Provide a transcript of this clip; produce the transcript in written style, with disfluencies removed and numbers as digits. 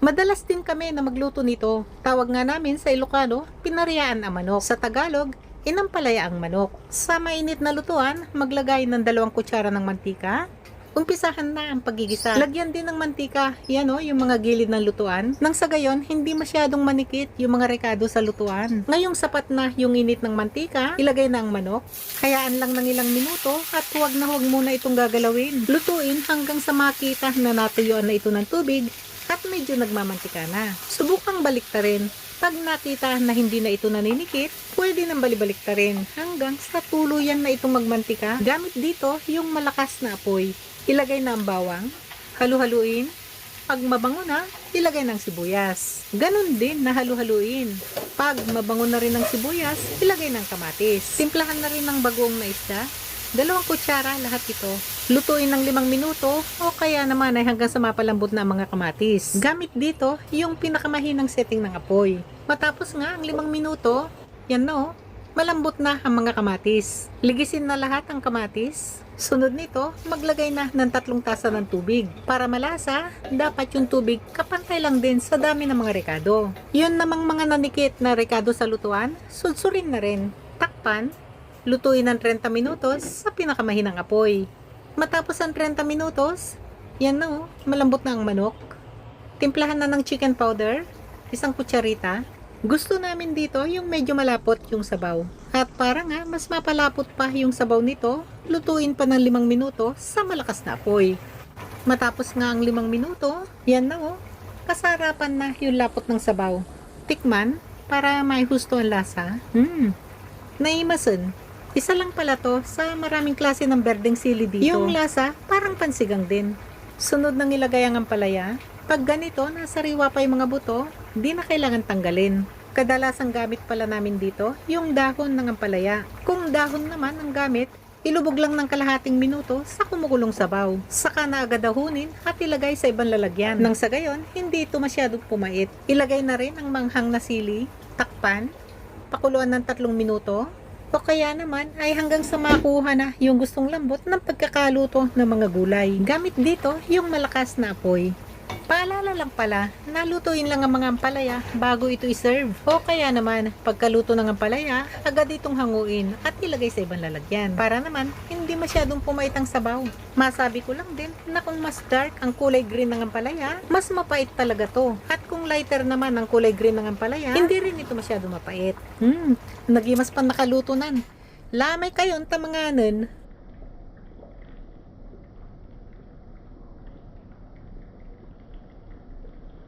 Madalas din kami na magluto nito. Tawag nga namin sa Ilocano, pinariyaan ang manok. Sa Tagalog, inampalaya ang manok. Sa mainit na lutuan, maglagay ng 2 kutsara ng mantika. Umpisahan na ang pagigisa. Lagyan din ng mantika, yan o, yung mga gilid ng lutuan. Nang sa gayon, hindi masyadong manikit yung mga rekado sa lutuan. Ngayong sapat na yung init ng mantika, ilagay na ang manok. Hayaan lang ng ilang minuto at huwag muna itong gagalawin. Lutuin hanggang sa makita na natuyuan na ito ng tubig at medyo nagmamantika na. Subukang baliktarin. Pag nakita na hindi na ito naninikit, pwede nang balibaliktarin hanggang sa tuluyan na itong magmantika. Gamit dito yung malakas na apoy. Ilagay na ang bawang, halu-haluin. Pag mabango na, ilagay ng sibuyas. Ganon din na halu-haluin. Pag mabango na rin ng sibuyas, ilagay ng kamatis. Timplahan na rin ng bagoong na isda. 2 kutsara lahat ito. Lutuin ng 5 minuto o kaya naman ay hanggang sa mapalambot na ang mga kamatis. Gamit dito yung pinakamahinang setting ng apoy. Matapos nga ang 5 minuto, yan no, malambot na ang mga kamatis. Ligisin na lahat ang kamatis. Sunod nito, maglagay na ng 3 tasa ng tubig. Para malasa, dapat yung tubig kapantay lang din sa dami ng mga rekado. Yun namang mga nanikit na rekado sa lutuan, sudsurin na rin. Takpan. Lutuin ng 30 minutos sa pinakamahinang apoy. Matapos ang 30 minutos, yan na oh, malambot na ang manok. Timplahan na ng chicken powder, 1 kutsarita. Gusto namin dito yung medyo malapot yung sabaw. At para nga mas mapalapot pa yung sabaw nito, lutuin pa ng 5 minuto sa malakas na apoy. Matapos nga ang 5 minuto, yan na oh, kasarapan na yung lapot ng sabaw. Tikman para may husto ang lasa. Naimasan. Isa lang pala to sa maraming klase ng berdeng sili dito. Yung lasa, parang pansigang din. Sunod nang ilagay ang ampalaya. Pag ganito, nasariwa pa yung mga buto, di na kailangan tanggalin. Kadalasang gamit pala namin dito, yung dahon ng ampalaya. Kung dahon naman ang gamit, ilubog lang ng kalahating minuto sa kumukulong sabaw. Saka na agad dahunin at ilagay sa ibang lalagyan. Nang sa gayon, hindi ito masyadong pumait. Ilagay na rin ang manghang na sili, takpan, pakuluan ng 3 minuto, o kaya naman ay hanggang sa makuha na yung gustong lambot ng pagkakaluto ng mga gulay. Gamit dito yung malakas na apoy. Paalala lang pala, nalutuin lang ang mga ampalaya bago ito iserve. O kaya naman, pagkaluto ng ampalaya, agad itong hanguin at ilagay sa ibang lalagyan. Para naman, hindi masyadong pumait ang sabaw. Masabi ko lang din na kung mas dark ang kulay green ng ampalaya, mas mapait talaga to. At kung lighter naman ang kulay green ng ampalaya, hindi rin ito masyadong mapait. Nagimas pa nakaluto nan. Lamay kayon tamanganan.